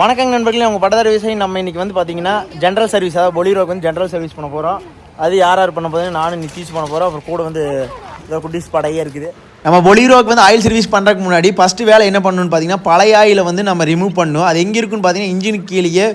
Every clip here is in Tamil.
வணக்கங்க நண்பர்களே, உங்கள் பட்டதாரி விவசாயி. நம்ம இன்றைக்கி வந்து பார்த்தீங்கன்னா ஜென்ரல் சர்வீஸ், அதாவது பொலிரோக்கு வந்து ஜென்ரல் சர்வீஸ் பண்ண போகிறோம். அது யார் பண்ண போகுதுன்னு நானும் நிச்சீஸ் பண்ண போகிறோம். அப்புறம் கூட வந்து குட்டிஸ் படையே இருக்குது. நம்ம பொலிரோக்கு வந்து ஆயில் சர்வீஸ் பண்ணுறதுக்கு முன்னாடி ஃபஸ்ட்டு வேலை என்ன பண்ணணும்னு பார்த்தீங்கன்னா, பழைய ஆயிலை வந்து நம்ம ரிமூவ் பண்ணணும். அது எங்கே இருக்குன்னு பார்த்தீங்கன்னா, இன்ஜினுக்கு கீழேயே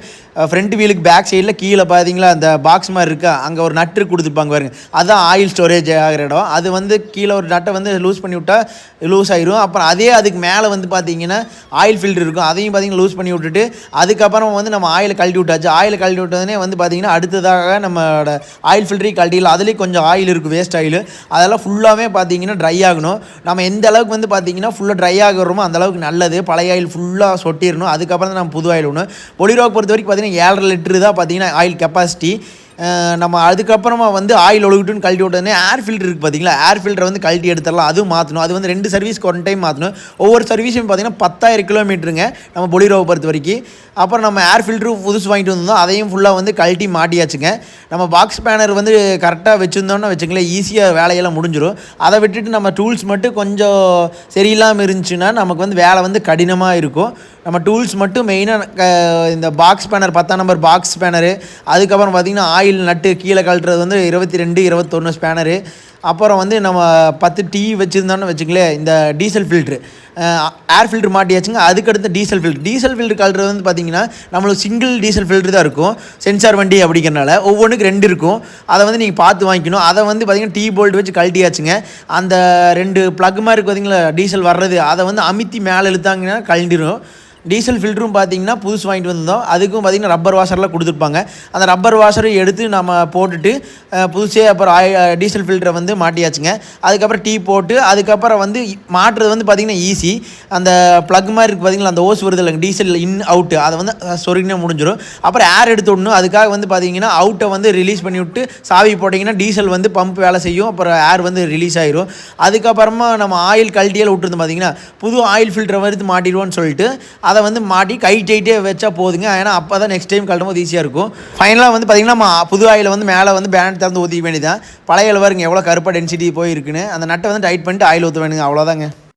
ஃப்ரண்ட் வீலுக்கு பேக் சைடில் கீழே பார்த்தீங்களா அந்த பாக்ஸ் மாதிரி இருக்கா, அங்கே ஒரு நட்டு கொடுத்துருப்பாங்க பாருங்க. அதுதான் ஆயில் ஸ்டோரேஜ் ஆகிற இடம். அது வந்து கீழே ஒரு நட்டை வந்து லூஸ் பண்ணி விட்டால் லூஸ் ஆயிரும். அப்புறம் அதே அதுக்கு மேலே வந்து பார்த்தீங்கன்னா ஆயில் ஃபில்டர் இருக்கும், அதையும் பார்த்தீங்கன்னா லூஸ் பண்ணி விட்டுட்டு அதுக்கப்புறம் வந்து நம்ம ஆயில் கழட்டி விட்டாச்சு. ஆயில் கழட்டி விட்டதுனே வந்து பார்த்தீங்கன்னா அடுத்ததாக நம்மளோட ஆயில் ஃபில்டரையும் கழட்டியில் அதுலேயும் கொஞ்சம் ஆயில் இருக்குது, வேஸ்ட் ஆயில். அதெல்லாம் ஃபுல்லாகவே பார்த்தீங்கன்னா ட்ரை ஆகணும். நம்ம எந்த அளவுக்கு வந்து பார்த்தீங்கன்னா ஃபுல்லாக ட்ரை ஆகிறோமோ அந்தளவுக்கு நல்லது. பழைய ஆயில் ஃபுல்லாக சொட்டிடணும். அதுக்கப்புறம் தான் நம்ம புது ஆயில் விடணும். பொலிரோக்கு பொறுத்த வரைக்கும் பார்த்தீங்கன்னா 7.5 லிட்டரு தான் பார்த்தீங்கன்னா ஆயில் கெப்பாசிட்டி. நம்ம அதுக்கப்புறமா வந்து ஆயில் ஒழுகிட்டுன்னு கழட்டி விட்டோன்னே ஏர் ஃபில்டர் இருக்குது பார்த்தீங்களா, ஏர் ஃபில்டரை வந்து கழட்டி எடுத்துடலாம். அதுவும் மாற்றணும். அது வந்து 2 சர்வீஸ்க்கு 1 டைம் மாற்றணும். ஒவ்வொரு சர்வீஸும் பார்த்தீங்கன்னா 10,000 கிலோமீட்டருங்க நம்ம பொலிரோவை பொறுத்த வரைக்கும். அப்புறம் நம்ம ஏர் ஃபில்டரும் புதுசு வாங்கிட்டு வந்தோம், அதையும் ஃபுல்லாக வந்து கழட்டி மாட்டியாச்சுங்க. நம்ம பாக்ஸ் பேனர் வந்து கரெக்டாக வச்சுருந்தோம்னா வச்சுங்களேன், ஈஸியாக வேலையெல்லாம் முடிஞ்சிடும். அதை விட்டுட்டு நம்ம டூல்ஸ் மட்டும் கொஞ்சம் சரியில்லாமல் இருந்துச்சுன்னா நமக்கு வந்து வேலை வந்து கடினமாக இருக்கும். நம்ம டூல்ஸ் மட்டும் மெயினாக இந்த பாக்ஸ் பேனர் 10ஆம் நம்பர் பாக்ஸ் பேனரு, அதுக்கப்புறம் பார்த்திங்கன்னா ஆயில் நட்டு கீழே கழட்டுறது வந்து 22, 21 ஸ்பேனரு. அப்புறம் வந்து நம்ம 10 டீ வச்சுருந்தோன்னு வச்சுங்களேன், இந்த டீசல் ஃபில்ட்ரு ஏர் ஃபில்ட்ரு மாட்டியாச்சுங்க. அதுக்கடுத்து டீசல் ஃபில்ட்ரு கழட்டுறது வந்து பார்த்திங்கன்னா நம்மளுக்கு சிங்கிள் டீசல் ஃபில்ட்ரு தான் இருக்கும். சென்சார் வண்டி அப்படிங்கிறனால ஒவ்வொன்றுக்கு 2 இருக்கும். அதை வந்து நீங்கள் பார்த்து வாங்கிக்கணும். அதை வந்து பார்த்திங்கன்னா டீ போல்ட் வச்சு கழட்டியாச்சுங்க. அந்த 2 ப்ளக் மாதிரி இருக்குது பார்த்திங்களா டீசல் வர்றது, அதை வந்து அமுத்தி மேலே இழுத்தாங்கன்னா கழண்டிடும். டீசல் ஃபில்டரும் பார்த்தீங்கன்னா புதுசு வாங்கிட்டு வந்தோம். அதுக்கும் பார்த்திங்கன்னா ரப்பர் வாஷர்லாம் கொடுத்துருப்பாங்க. அந்த ரப்பர் வாஷரை எடுத்து நம்ம போட்டுட்டு புதுசே அப்புறம் டீசல் ஃபில்டரை வந்து மாட்டியாச்சுங்க. அதுக்கப்புறம் டீ போட்டு அதுக்கப்புறம் வந்து மாட்டுறது வந்து பார்த்திங்கன்னா ஈஸி. அந்த ப்ளக் மாதிரி இருக்குது பார்த்திங்களா, அந்த ஓஸ் வருது இல்லைங்க டீசல் இன் அவுட்டு, அதை வந்து சொருகினா முடிஞ்சிடும். அப்புறம் ஏர் எடுத்து விடணும். அதுக்காக வந்து பார்த்திங்கன்னா அவுட்டை வந்து ரிலீஸ் பண்ணி விட்டு சாவி போட்டிங்கன்னா டீசல் வந்து பம்ப் வேலை செய்யும். அப்புறம் ஏர் வந்து ரிலீஸ் ஆகிரும். அதுக்கப்புறமா நம்ம ஆயில் கழட்டியில் விட்டுருந்து பார்த்திங்கன்னா புது ஆயில் ஃபில்டரை வந்து மாட்டிடுவோன்னு சொல்லிட்டு அதை வந்து மாட்டி கை டைட்டே வச்சா போதுங்க. ஏன்னா அப்போ தான் நெக்ஸ்ட் டைம் கழட்டும் போது ஈஸியாக இருக்கும். ஃபைனலாக வந்து பார்த்திங்கன்னா நம்ம புது ஆயில் வந்து மேலே வந்து பேனட் திறந்து ஊற்றிக்க வேண்டியதான். பழைய வருங்க எவ்வளோ கருப்பாக டென்சிட்டி போயிருக்குன்னு அந்த நட்டை வந்து டைட் பண்ணிட்டு ஆயில் ஊற்ற வேணுங்க, அவ்வளோதாங்க.